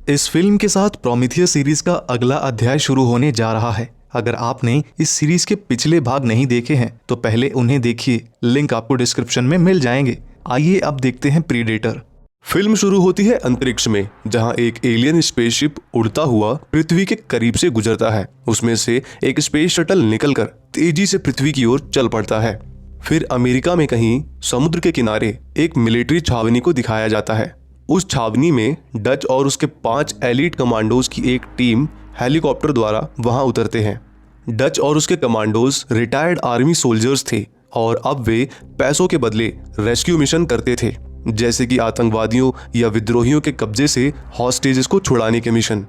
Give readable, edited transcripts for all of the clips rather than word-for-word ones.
इस फिल्म के साथ प्रोमीथियस सीरीज का अगला अध्याय शुरू होने जा रहा है। अगर आपने इस सीरीज के पिछले भाग नहीं देखे हैं तो पहले उन्हें देखिए, लिंक आपको डिस्क्रिप्शन में मिल जाएंगे। आइए अब देखते हैं प्रीडेटर। फिल्म शुरू होती है अंतरिक्ष में, जहां एक एलियन स्पेसशिप उड़ता हुआ पृथ्वी के करीब से गुजरता है। उसमें से एक स्पेस शटल निकलकर तेजी से पृथ्वी की ओर चल पड़ता है। फिर अमेरिका में कहीं समुद्र के किनारे एक मिलिट्री छावनी को दिखाया जाता है। उस छावनी में डच और उसके 5 एलीट कमांडोज की एक टीम हेलीकॉप्टर द्वारा वहां उतरते हैं। डच और उसके कमांडोज रिटायर्ड आर्मी सोल्जर्स थे और अब वे पैसों के बदले रेस्क्यू मिशन करते थे, जैसे कि आतंकवादियों या विद्रोहियों के कब्जे से हॉस्टेजेस को छुड़ाने के मिशन।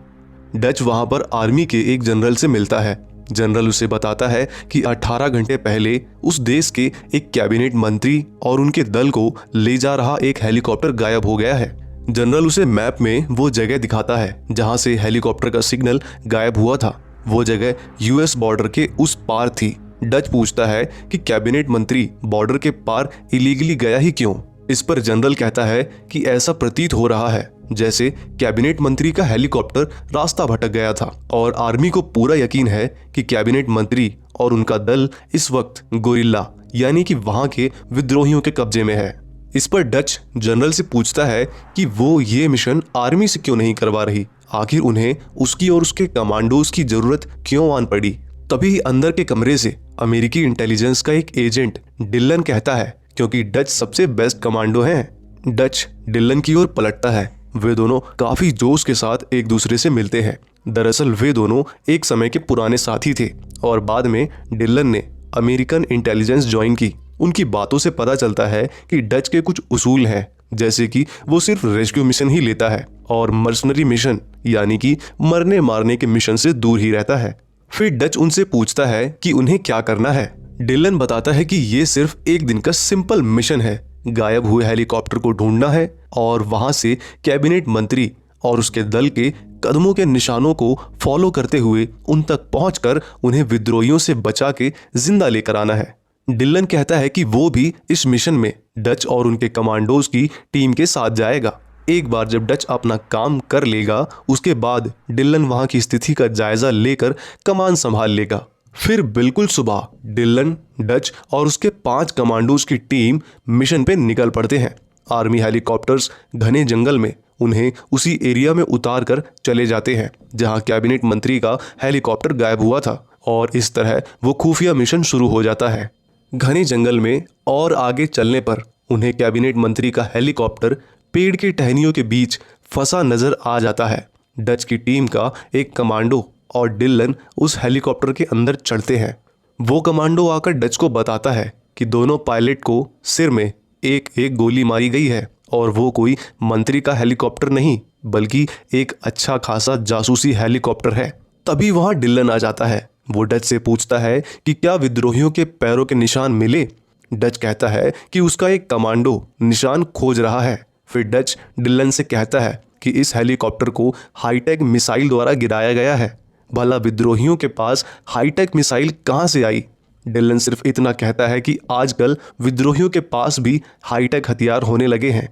डच वहां पर आर्मी के एक जनरल से मिलता है। जनरल उसे बताता है कि 18 घंटे पहले उस देश के एक कैबिनेट मंत्री और उनके दल को ले जा रहा एक हेलीकॉप्टर गायब हो गया है। जनरल उसे मैप में वो जगह दिखाता है जहां से हेलीकॉप्टर का सिग्नल गायब हुआ था। वो जगह यूएस बॉर्डर के उस पार थी। डच पूछता है कि कैबिनेट मंत्री बॉर्डर के पार इलीगली गया ही क्यों। इस पर जनरल कहता है कि ऐसा प्रतीत हो रहा है जैसे कैबिनेट मंत्री का हेलीकॉप्टर रास्ता भटक गया था और आर्मी को पूरा यकीन है कि कैबिनेट मंत्री और उनका दल इस वक्त गोरिल्ला यानी कि वहां के विद्रोहियों के कब्जे में है। इस पर डच जनरल से पूछता है कि वो ये मिशन आर्मी से क्यों नहीं करवा रही, आखिर उन्हें उसकी और उसके कमांडोज की जरूरत क्यों आन पड़ी। तभी अंदर के कमरे से अमेरिकी इंटेलिजेंस का एक एजेंट डिलन कहता है, क्योंकि डच सबसे बेस्ट कमांडो हैं। डच डिलन की ओर पलटता है। वे दोनों काफी जोश के साथ एक दूसरे से मिलते हैं। दरअसल वे दोनों एक समय के पुराने साथी थे और बाद में डिलन ने अमेरिकन इंटेलिजेंस ज्वाइन की। उनकी बातों से पता चलता है कि डच के कुछ उसूल हैं, जैसे कि वो सिर्फ रेस्क्यू मिशन ही लेता है और मर्सनरी मिशन यानी कि मरने मारने के मिशन से दूर ही रहता है। फिर डच उनसे पूछता है कि उन्हें क्या करना है। डिलन बताता है कि ये सिर्फ एक दिन का सिंपल मिशन है। गायब हुए हेलीकॉप्टर को ढूंढना है और वहां से कैबिनेट मंत्री और उसके दल के कदमों के निशानों को फॉलो करते हुए उन तक पहुंचकर उन्हें विद्रोहियों से बचा के जिंदा लेकर आना है। डिलन कहता है कि वो भी इस मिशन में डच और उनके कमांडोज की टीम के साथ जाएगा। एक बार जब डच अपना काम कर लेगा, उसके बाद डिलन वहां की स्थिति का जायजा लेकर कमान संभाल लेगा। फिर बिल्कुल सुबह डिलन, डच और उसके 5 कमांडोज की टीम मिशन पे निकल पड़ते हैं। आर्मी हेलीकॉप्टर्स घने जंगल में उन्हें उसी एरिया में उतार कर चले जाते हैं जहां कैबिनेट मंत्री का हेलीकॉप्टर गायब हुआ था और इस तरह वो खुफिया मिशन शुरू हो जाता है। घने जंगल में और आगे चलने पर उन्हें कैबिनेट मंत्री का हेलीकॉप्टर पेड़ की टहनियों के बीच फंसा नजर आ जाता है। डच की टीम का एक कमांडो और डिलन उस हेलीकॉप्टर के अंदर चढ़ते हैं। वो कमांडो आकर डच को बताता है कि दोनों पायलट को सिर में एक एक गोली मारी गई है और वो कोई मंत्री का हेलीकॉप्टर नहीं बल्कि एक अच्छा खासा जासूसी हेलीकॉप्टर है। तभी वहां डिलन आ जाता है। वो डच से पूछता है कि क्या विद्रोहियों के पैरों के निशान मिले। डच कहता है कि उसका एक कमांडो निशान खोज रहा है। फिर डच डिलन से कहता है कि इस हेलीकॉप्टर को हाईटेक मिसाइल द्वारा गिराया गया है। भला विद्रोहियों के पास हाईटेक मिसाइल कहां से आई। डिलन सिर्फ इतना कहता है कि आजकल विद्रोहियों के पास भी हाईटेक हथियार होने लगे हैं।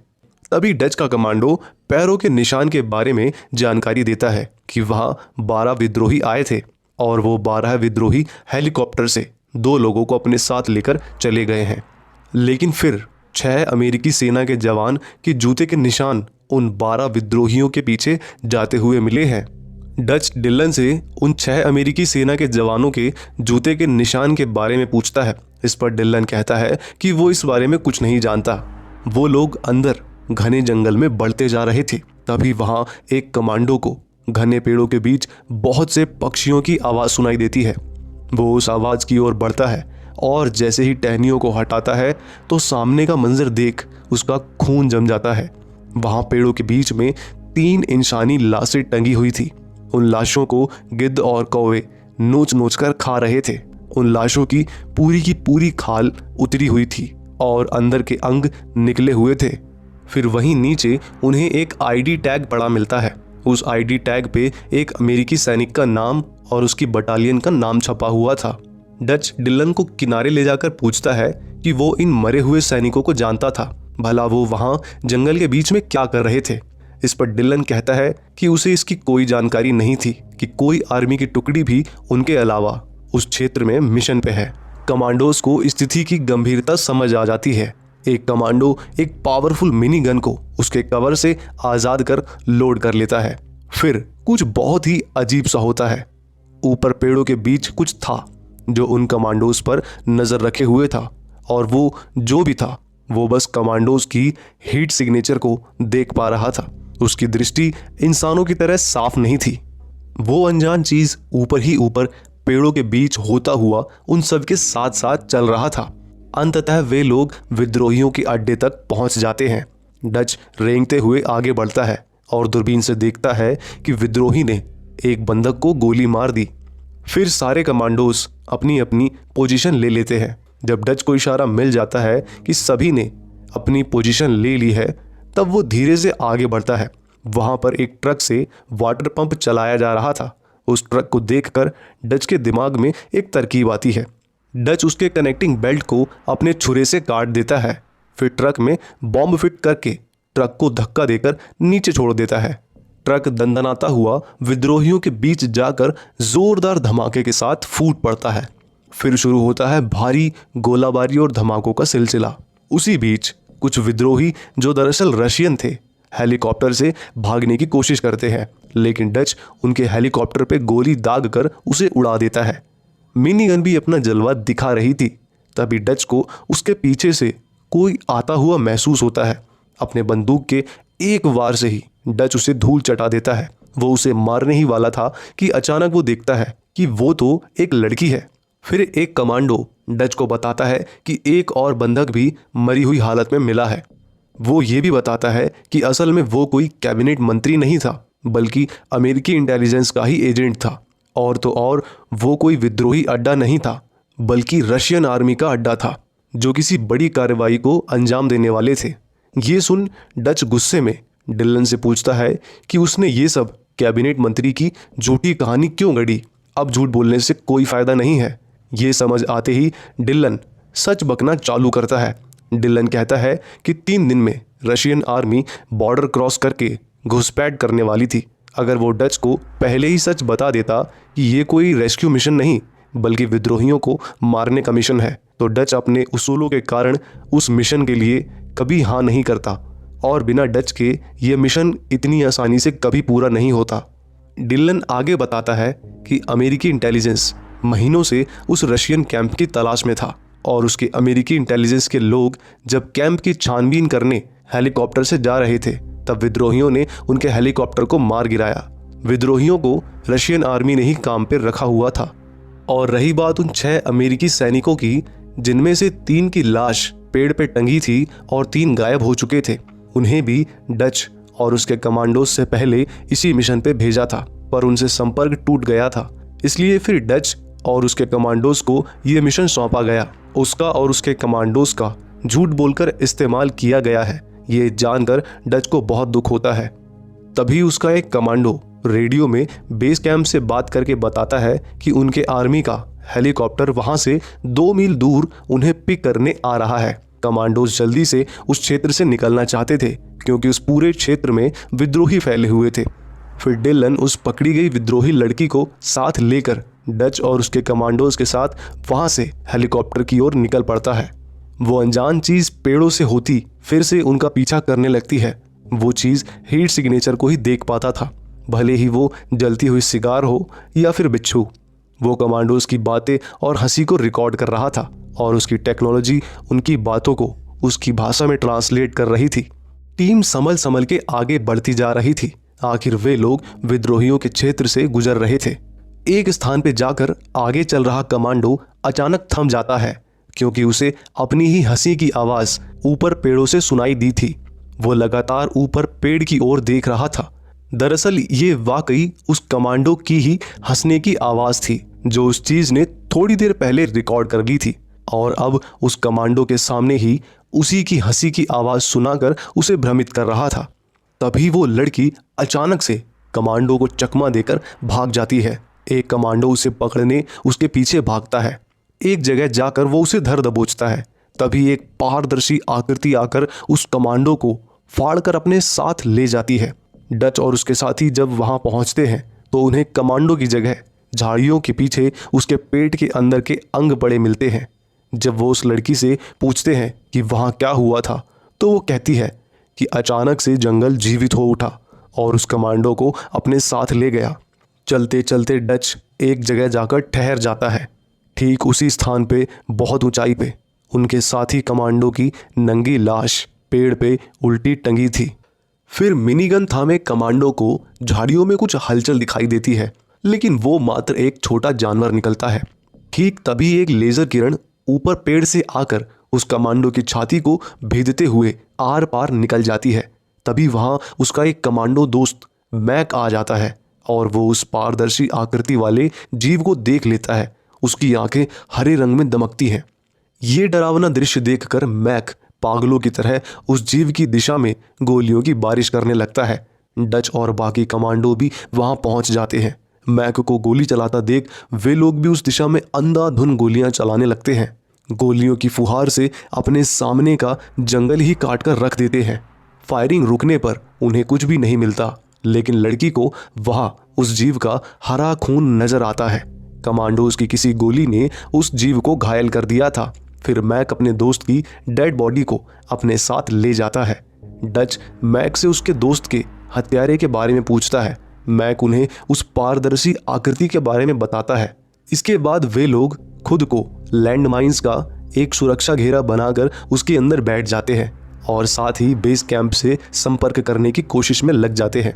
तभी डच का कमांडो पैरों के निशान के बारे में जानकारी देता है कि वहां 12 विद्रोही आए थे और वो 12 विद्रोही हेलीकॉप्टर से 2 लोगों को अपने साथ लेकर चले गए हैं। लेकिन फिर 6 अमेरिकी सेना के जवान के जूते के निशान उन 12 विद्रोहियों के पीछे जाते हुए मिले हैं। डच डिलन से उन 6 अमेरिकी सेना के जवानों के जूते के निशान के बारे में पूछता है। इस पर डिलन कहता है कि वो इस बारे में कुछ नहीं जानता। वो लोग अंदर घने जंगल में बढ़ते जा रहे थे। तभी वहां एक कमांडो को घने पेड़ों के बीच बहुत से पक्षियों की आवाज सुनाई देती है। वो उस आवाज की ओर बढ़ता है और जैसे ही टहनियों को हटाता है तो सामने का मंजर देख उसका खून जम जाता है। वहां पेड़ों के बीच में 3 इंसानी लाशें टंगी हुई थी। उन लाशों को गिद्ध और कौवे नोच नोच कर खा रहे थे। उन लाशों की पूरी खाल उतरी हुई थी और अंदर के अंग निकले हुए थे। फिर वहीं नीचे उन्हें एक आईडी टैग पड़ा मिलता है। उस आईडी टैग पे एक अमेरिकी सैनिक का नाम और उसकी बटालियन का नाम छपा हुआ था। डच डिलन को किनारे ले जाकर पूछता है कि वो इन मरे हुए सैनिकों को जानता था। भला वो वहां जंगल के बीच में क्या कर रहे थे। इस पर डिलन कहता है कि उसे इसकी कोई जानकारी नहीं थी कि कोई आर्मी की टुकड़ी भी उनके अलावा उस क्षेत्र में मिशन पे है। कमांडोज को स्थिति की गंभीरता समझ आ जाती है। एक कमांडो एक पावरफुल मिनी गन को उसके कवर से आजाद कर लोड कर लेता है। फिर कुछ बहुत ही अजीब सा होता है। ऊपर पेड़ों के बीच कुछ था जो उन कमांडोज पर नजर रखे हुए था, और वो जो भी था वो बस कमांडोज की हीट सिग्नेचर को देख पा रहा था। उसकी दृष्टि इंसानों की तरह साफ नहीं थी। वो अनजान चीज ऊपर ही ऊपर पेड़ों के बीच होता हुआ उन सब के साथ साथ चल रहा था। अंततः वे लोग विद्रोहियों के अड्डे तक पहुंच जाते हैं। डच रेंगते हुए आगे बढ़ता है और दूरबीन से देखता है कि विद्रोही ने एक बंधक को गोली मार दी। फिर सारे कमांडोज अपनी अपनी पोजीशन ले लेते हैं। जब डच को इशारा मिल जाता है कि सभी ने अपनी पोजीशन ले ली है, तब वो धीरे से आगे बढ़ता है। वहां पर एक ट्रक से वाटर पंप चलाया जा रहा था। उस ट्रक को देखकर डच के दिमाग में एक तरकीब आती है। डच उसके कनेक्टिंग बेल्ट को अपने छुरे से काट देता है। फिर ट्रक में बॉम्ब फिट करके ट्रक को धक्का देकर नीचे छोड़ देता है। ट्रक दंदनाता हुआ विद्रोहियों के बीच जाकर जोरदार धमाके के साथ फूट पड़ता है। फिर शुरू होता है भारी गोलाबारी और धमाकों का सिलसिला। उसी बीच कुछ विद्रोही जो दरअसल रशियन थे हेलीकॉप्टर से भागने की कोशिश करते हैं, लेकिन डच उनके हेलीकॉप्टर पे गोली दाग कर उसे उड़ा देता है। मिनी गन भी अपना जलवा दिखा रही थी। तभी डच को उसके पीछे से कोई आता हुआ महसूस होता है। अपने बंदूक के एक वार से ही डच उसे धूल चटा देता है। वो उसे मारने ही वाला था कि अचानक वो देखता है कि वो तो एक लड़की है। फिर एक कमांडो डच को बताता है कि एक और बंधक भी मरी हुई हालत में मिला है। वो ये भी बताता है कि असल में वो कोई कैबिनेट मंत्री नहीं था, बल्कि अमेरिकी इंटेलिजेंस का ही एजेंट था। और तो और वो कोई विद्रोही अड्डा नहीं था, बल्कि रशियन आर्मी का अड्डा था जो किसी बड़ी कार्रवाई को अंजाम देने वाले थे। ये सुन डच गुस्से में डिलन से पूछता है कि उसने ये सब कैबिनेट मंत्री की झूठी कहानी क्यों गढ़ी। अब झूठ बोलने से कोई फायदा नहीं है। ये समझ आते ही डिलन सच बकना चालू करता है। डिलन कहता है कि 3 दिन में रशियन आर्मी बॉर्डर क्रॉस करके घुसपैठ करने वाली थी। अगर वो डच को पहले ही सच बता देता कि ये कोई रेस्क्यू मिशन नहीं बल्कि विद्रोहियों को मारने का मिशन है, तो डच अपने उसूलों के कारण उस मिशन के लिए कभी हाँ नहीं करता, और बिना डच के ये मिशन इतनी आसानी से कभी पूरा नहीं होता। डिलन आगे बताता है कि अमेरिकी इंटेलिजेंस महीनों से उस रशियन कैंप की तलाश में था, और उसके अमेरिकी इंटेलिजेंस के लोग जब कैंप की छानबीन करने हेलीकॉप्टर से जा रहे थे, तब विद्रोहियों ने उनके हेलीकॉप्टर को मार गिराया। विद्रोहियों को रशियन आर्मी ने ही काम पर रखा हुआ था। और रही बात उन 6 अमेरिकी सैनिकों की, जिनमें से 3 की लाश पेड़ पे टंगी थी और 3 गायब हो चुके थे, उन्हें भी डच और उसके कमांडोज से पहले इसी मिशन पे भेजा था, पर उनसे संपर्क टूट गया था। इसलिए फिर डच और उसके कमांडोज को ये मिशन सौंपा गया। उसका और उसके कमांडोज का झूठ बोलकर इस्तेमाल किया गया है, ये जानकर डच को बहुत दुख होता है। तभी उसका एक कमांडो रेडियो में बेस कैंप से बात करके बताता है कि उनके आर्मी का हेलीकॉप्टर वहां से 2 मील दूर उन्हें पिक करने आ रहा है। कमांडोज जल्दी से उस क्षेत्र से निकलना चाहते थे क्योंकि उस पूरे क्षेत्र में विद्रोही फैले हुए थे। फिर डिलन उस पकड़ी गई विद्रोही लड़की को साथ लेकर डच और उसके कमांडोज के साथ वहां से हेलीकॉप्टर की ओर निकल पड़ता है। वो अनजान चीज पेड़ों से होती फिर से उनका पीछा करने लगती है। वो चीज हीट सिग्नेचर को ही देख पाता था, भले ही वो जलती हुई सिगार हो या फिर बिच्छू। वो कमांडोज की बातें और हंसी को रिकॉर्ड कर रहा था, और उसकी टेक्नोलॉजी उनकी बातों को उसकी भाषा में ट्रांसलेट कर रही थी। टीम संभल संभल के आगे बढ़ती जा रही थी। आखिर वे लोग विद्रोहियों के क्षेत्र से गुजर रहे थे। एक स्थान पर जाकर आगे चल रहा कमांडो अचानक थम जाता है, क्योंकि उसे अपनी ही हंसी की आवाज ऊपर पेड़ों से सुनाई दी थी। वो लगातार ऊपर पेड़ की ओर देख रहा था। दरअसल ये वाकई उस कमांडो की ही हंसने की आवाज थी, जो उस चीज ने थोड़ी देर पहले रिकॉर्ड कर ली थी, और अब उस कमांडो के सामने ही उसी की हंसी की आवाज सुनाकर उसे भ्रमित कर रहा था। तभी वो लड़की अचानक से कमांडो को चकमा देकर भाग जाती है। एक कमांडो उसे पकड़ने उसके पीछे भागता है। एक जगह जाकर वो उसे धर दबोचता है। तभी एक पारदर्शी आकृति आकर उस कमांडो को फाड़कर अपने साथ ले जाती है। डच और उसके साथी जब वहां पहुंचते हैं तो उन्हें कमांडो की जगह झाड़ियों के पीछे उसके पेट के अंदर के अंग पड़े मिलते हैं। जब वो उस लड़की से पूछते हैं कि वहां क्या हुआ था तो वो कहती है कि अचानक से जंगल जीवित हो उठा और उस कमांडो को अपने साथ ले गया। चलते चलते डच एक जगह जाकर ठहर जाता है। ठीक उसी स्थान पे बहुत ऊंचाई पे उनके साथी कमांडो की नंगी लाश पेड़ पे उल्टी टंगी थी। फिर मिनीगन थामे कमांडो को झाड़ियों में कुछ हलचल दिखाई देती है, लेकिन वो मात्र एक छोटा जानवर निकलता है। ठीक तभी एक लेजर किरण ऊपर पेड़ से आकर उस कमांडो की छाती को भेदते हुए आर पार निकल जाती है। तभी वहां उसका एक कमांडो दोस्त मैक आ जाता है और वो उस पारदर्शी आकृति वाले जीव को देख लेता है। उसकी आंखें हरे रंग में दमकती हैं। ये डरावना दृश्य देखकर मैक पागलों की तरह उस जीव की दिशा में गोलियों की बारिश करने लगता है। डच और बाकी कमांडो भी वहां पहुंच जाते हैं। मैक को गोली चलाता देख वे लोग भी उस दिशा में अंधाधुंध गोलियां चलाने लगते हैं। गोलियों की फुहार से अपने सामने का जंगल ही काट कर रख देते हैं। फायरिंग रुकने पर उन्हें कुछ भी नहीं मिलता, लेकिन लड़की को वहां उस जीव का हरा खून नजर आता है। कमांडोज की किसी गोली ने उस जीव को घायल कर दिया था। फिर मैक अपने दोस्त की डेड बॉडी को अपने साथ ले जाता है। डच मैक से उसके दोस्त के हत्यारे के बारे में पूछता है। मैक उन्हें उस पारदर्शी आकृति के बारे में बताता है। इसके बाद वे लोग खुद को लैंड माइंस का एक सुरक्षा घेरा बनाकर उसके अंदर बैठ जाते हैं और साथ ही बेस कैंप से संपर्क करने की कोशिश में लग जाते हैं।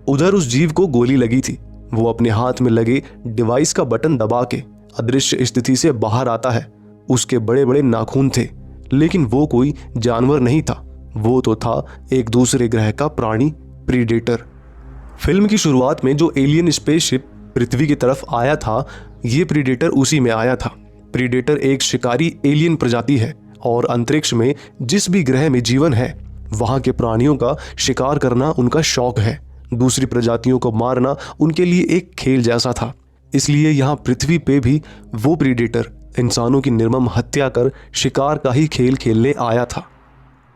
उधर उस जीव को गोली लगी थी। वो अपने हाथ में लगे डिवाइस का बटन दबा के अदृश्य स्थिति से बाहर आता है। उसके बड़े बड़े नाखून थे, लेकिन वो कोई जानवर नहीं था। वो तो था एक दूसरे ग्रह का प्राणी, प्रीडेटर। फिल्म की शुरुआत में जो एलियन स्पेसशिप पृथ्वी की तरफ आया था, ये प्रीडेटर उसी में आया था। प्रीडेटर एक शिकारी एलियन प्रजाति है और अंतरिक्ष में जिस भी ग्रह में जीवन है वहां के प्राणियों का शिकार करना उनका शौक है। दूसरी प्रजातियों को मारना उनके लिए एक खेल जैसा था। इसलिए यहाँ पृथ्वी पे भी वो प्रीडेटर इंसानों की निर्मम हत्या कर शिकार का ही खेल खेलने आया था।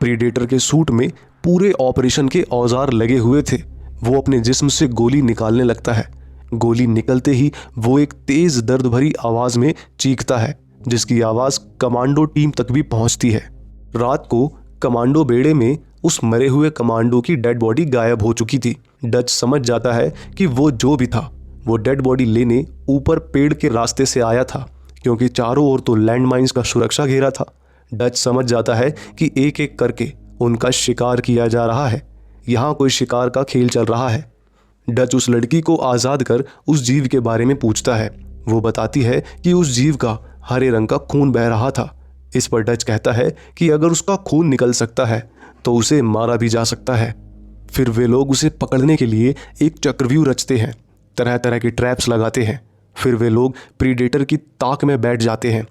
प्रीडेटर के सूट में पूरे ऑपरेशन के औजार लगे हुए थे। वो अपने जिस्म से गोली निकालने लगता है। गोली निकलते ही वो एक तेज दर्द भरी आवाज में चीखता है, जिसकी आवाज कमांडो टीम तक भी पहुंचती है। रात को कमांडो बेड़े में उस मरे हुए कमांडो की डेड बॉडी गायब हो चुकी थी। डच समझ जाता है कि वो जो भी था वो डेड बॉडी लेने ऊपर पेड़ के रास्ते से आया था, क्योंकि चारों ओर तो लैंड माइंस का सुरक्षा घेरा था। डच समझ जाता है कि एक एक करके उनका शिकार किया जा रहा है। यहाँ कोई शिकार का खेल चल रहा है। डच उस लड़की को आज़ाद कर उस जीव के बारे में पूछता है। वो बताती है कि उस जीव का हरे रंग का खून बह रहा था। इस पर डच कहता है कि अगर उसका खून निकल सकता है तो उसे मारा भी जा सकता है। फिर वे लोग उसे पकड़ने के लिए एक चक्रव्यूह रचते हैं, तरह तरह के ट्रैप्स लगाते हैं। फिर वे लोग प्रीडेटर की ताक में बैठ जाते हैं।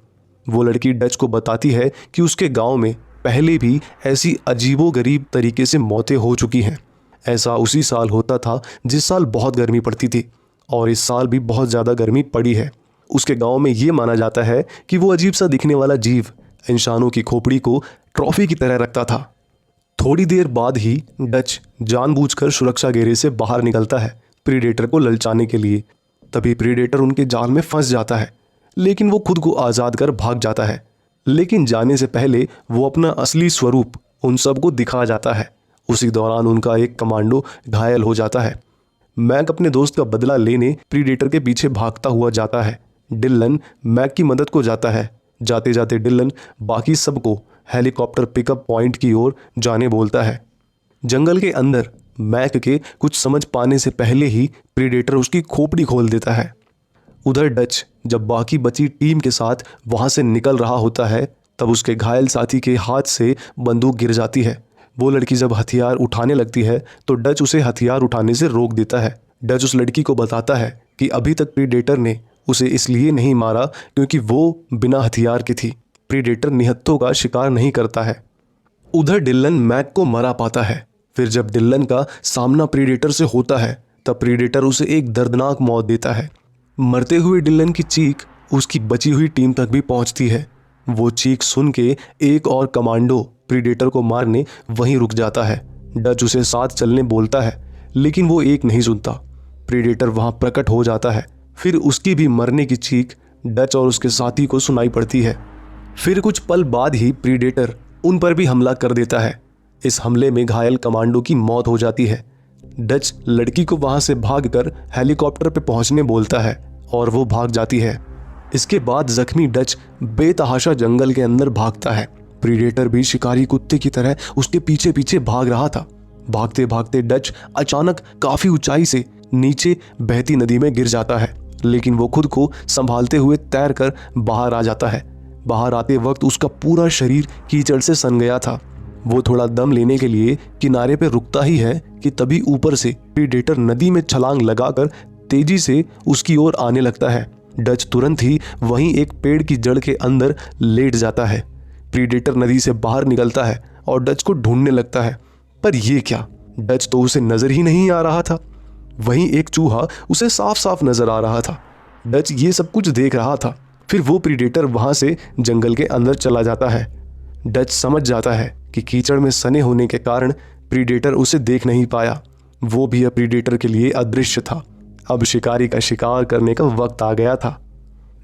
वो लड़की डच को बताती है कि उसके गांव में पहले भी ऐसी अजीबोगरीब तरीके से मौतें हो चुकी हैं। ऐसा उसी साल होता था जिस साल बहुत गर्मी पड़ती थी, और इस साल भी बहुत ज़्यादा गर्मी पड़ी है। उसके गांव में ये माना जाता है कि वो अजीब सा दिखने वाला जीव इंसानों की खोपड़ी को ट्रॉफी की तरह रखता था। थोड़ी देर बाद ही डच जानबूझकर सुरक्षा घेरे से बाहर निकलता है प्रीडेटर को ललचाने के लिए। तभी प्रीडेटर उनके जाल में फंस जाता है, लेकिन वो खुद को आज़ाद कर भाग जाता है। लेकिन जाने से पहले वो अपना असली स्वरूप उन सबको दिखा जाता है। उसी दौरान उनका एक कमांडो घायल हो जाता है। मैक अपने दोस्त का बदला लेने प्रीडेटर के पीछे भागता हुआ जाता है। डिलन मैक की मदद को जाता है। जाते जाते डिलन बाकी सबको हेलीकॉप्टर पिकअप पॉइंट की ओर जाने बोलता है। जंगल के अंदर मैक के कुछ समझ पाने से पहले ही प्रीडेटर उसकी खोपड़ी खोल देता है। उधर डच जब बाकी बची टीम के साथ वहां से निकल रहा होता है, तब उसके घायल साथी के हाथ से बंदूक गिर जाती है। वो लड़की जब हथियार उठाने लगती है तो डच उसे हथियार उठाने से रोक देता है। डच उस लड़की को बताता है कि अभी तक प्रीडेटर ने उसे इसलिए नहीं मारा क्योंकि वो बिना हथियार की थी। प्रीडेटर निहत्थों का शिकार नहीं करता है। उधर डिलन मैक को मरा पाता है। फिर जब डिलन का सामना प्रीडेटर से होता है तब प्रीडेटर उसे एक दर्दनाक मौत देता है। मरते हुए डिलन की चीख उसकी बची हुई टीम तक भी पहुंचती है। वो चीख सुन के एक और कमांडो प्रीडेटर को मारने वहीं रुक जाता है। डच उसे साथ चलने बोलता है। लेकिन वो एक नहीं सुनता। प्रीडेटर वहां प्रकट हो जाता है। फिर उसकी भी मरने की चीख डच और उसके साथी को सुनाई पड़ती है। फिर कुछ पल बाद ही प्रीडेटर उन पर भी हमला कर देता है। इस हमले में घायल कमांडो की मौत हो जाती है। डच लड़की को वहां से भागकर हेलीकॉप्टर पर पहुंचने बोलता है और वो भाग जाती है। इसके बाद जख्मी डच बेतहाशा जंगल के अंदर भागता है। प्रीडेटर भी शिकारी कुत्ते की तरह उसके पीछे पीछे भाग रहा था। भागते भागते डच अचानक काफी ऊंचाई से नीचे बहती नदी में गिर जाता है, लेकिन वो खुद को संभालते हुए तैरकर बाहर आ जाता है। बाहर आते वक्त उसका पूरा शरीर कीचड़ से सन गया था। वो थोड़ा दम लेने के लिए किनारे पे रुकता ही है कि तभी ऊपर से प्रीडेटर नदी में छलांग लगाकर तेजी से उसकी ओर आने लगता है। डच तुरंत ही वहीं एक पेड़ की जड़ के अंदर लेट जाता है। प्रीडेटर नदी से बाहर निकलता है और डच को ढूंढने लगता है, पर ये क्या, डच तो उसे नजर ही नहीं आ रहा था। वहीं एक चूहा उसे साफ साफ नजर आ रहा था। डच ये सब कुछ देख रहा था। फिर वो प्रीडेटर वहां से जंगल के अंदर चला जाता है। डच समझ जाता है कि कीचड़ में सने होने के कारण प्रीडेटर उसे देख नहीं पाया। वो भी अब प्रीडेटर के लिए अदृश्य था। अब शिकारी का शिकार करने का वक्त आ गया था।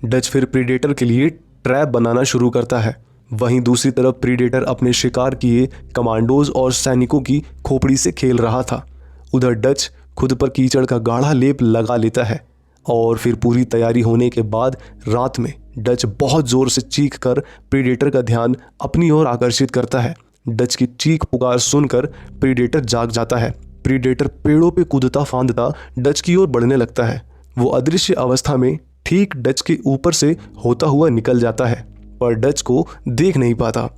डच फिर प्रीडेटर के लिए ट्रैप बनाना शुरू करता है। वहीं दूसरी तरफ प्रीडेटर अपने शिकार किए कमांडोज और सैनिकों की खोपड़ी से खेल रहा था। उधर डच खुद पर कीचड़ का गाढ़ा लेप लगा लेता है और फिर पूरी तैयारी होने के बाद रात में डच बहुत जोर से चीख कर प्रीडेटर का ध्यान अपनी ओर आकर्षित करता है। डच की चीख पुकार सुनकर प्रीडेटर जाग जाता है। प्रीडेटर पेड़ों पे कूदता फांदता डच की ओर बढ़ने लगता है। वो अदृश्य अवस्था में ठीक डच के ऊपर से होता हुआ निकल जाता है, पर डच को देख नहीं पाता।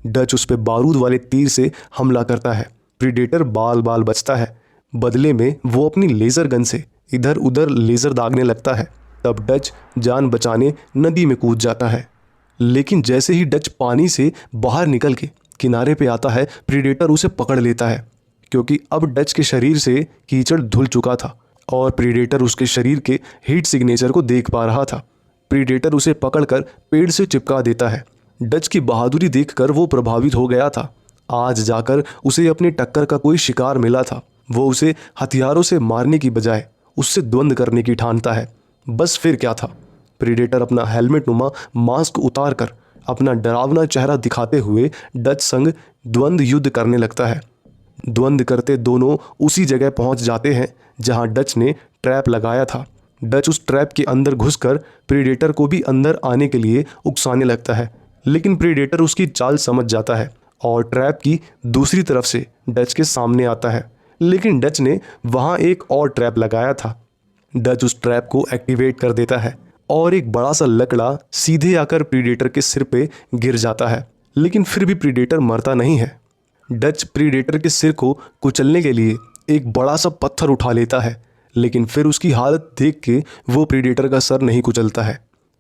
डच उस पे बारूद वाले तीर से हमला करता है। प्रीडेटर बाल बाल बचता है। बदले में वो अपनी लेजर गन से इधर उधर लेजर दागने लगता है। तब डच जान बचाने नदी में कूद जाता है, लेकिन जैसे ही डच पानी से बाहर निकल के किनारे पे आता है, प्रीडेटर उसे पकड़ लेता है, क्योंकि अब डच के शरीर से कीचड़ धुल चुका था और प्रीडेटर उसके शरीर के हीट सिग्नेचर को देख पा रहा था। प्रीडेटर उसे पकड़कर पेड़ से चिपका देता है। डच की बहादुरी देखकर वो प्रभावित हो गया था। आज जाकर उसे अपने टक्कर का कोई शिकार मिला था। वो उसे हथियारों से मारने की बजाय उससे द्वंद्व करने की ठानता है। बस फिर क्या था, प्रीडेटर अपना हेलमेट नुमा मास्क उतार कर अपना डरावना चेहरा दिखाते हुए डच संग द्वंद्व युद्ध करने लगता है। द्वंद्व करते दोनों उसी जगह पहुंच जाते हैं जहां डच ने ट्रैप लगाया था। डच उस ट्रैप के अंदर घुसकर प्रीडेटर को भी अंदर आने के लिए उकसाने लगता है, लेकिन प्रीडेटर उसकी चाल समझ जाता है और ट्रैप की दूसरी तरफ से डच के सामने आता है। लेकिन डच ने वहां एक और ट्रैप लगाया था। डच उस ट्रैप को एक्टिवेट कर देता है और एक बड़ा सा लकड़ा सीधे आकर प्रीडेटर के सिर पे गिर जाता है, लेकिन फिर भी प्रीडेटर मरता नहीं है। डच प्रीडेटर के सिर को कुचलने के लिए एक बड़ा सा पत्थर उठा लेता है, लेकिन फिर उसकी हालत देख के वो प्रीडेटर का सर नहीं कुचलता है।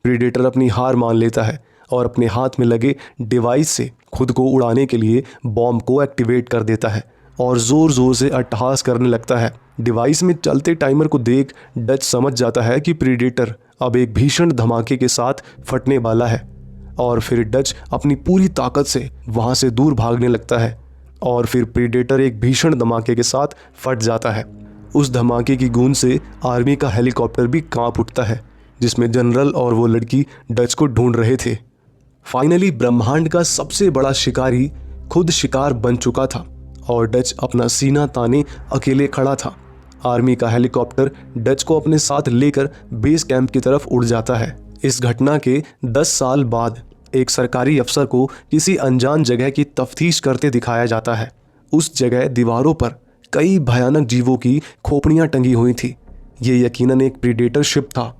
प्रीडेटर अपनी हार मान लेता है और अपने हाथ में लगे डिवाइस से खुद को उड़ाने के लिए बॉम्ब को एक्टिवेट कर देता है और ज़ोर ज़ोर से अट्टहास करने लगता है। डिवाइस में चलते टाइमर को देख डच समझ जाता है कि प्रीडेटर अब एक भीषण धमाके के साथ फटने वाला है और फिर डच अपनी पूरी ताकत से वहाँ से दूर भागने लगता है और फिर प्रीडेटर एक भीषण धमाके के साथ फट जाता है। उस धमाके की गूंज से आर्मी का हेलीकॉप्टर भी कांप उठता है, जिसमें जनरल और वो लड़की डच को ढूंढ रहे थे। फाइनली ब्रह्मांड का सबसे बड़ा शिकारी खुद शिकार बन चुका था और डच अपना सीना ताने अकेले खड़ा था। आर्मी का हेलीकॉप्टर डच को अपने साथ लेकर बेस कैंप की तरफ उड़ जाता है। इस घटना के 10 साल बाद एक सरकारी अफसर को किसी अनजान जगह की तफ्तीश करते दिखाया जाता है। उस जगह दीवारों पर कई भयानक जीवों की खोपड़ियां टंगी हुई थी। ये यकीनन एक प्रीडेटर शिप था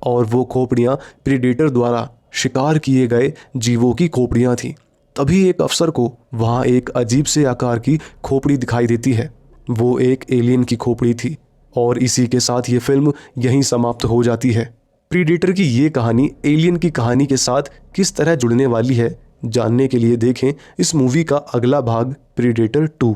और वो खोपड़ियां प्रीडेटर द्वारा शिकार किए गए जीवों की खोपड़ियां थीं। तभी एक अफसर को वहाँ एक अजीब से आकार की खोपड़ी दिखाई देती है। वो एक एलियन की खोपड़ी थी और इसी के साथ ये फिल्म यहीं समाप्त हो जाती है। प्रीडेटर की ये कहानी एलियन की कहानी के साथ किस तरह जुड़ने वाली है, जानने के लिए देखें इस मूवी का अगला भाग प्रीडेटर 2।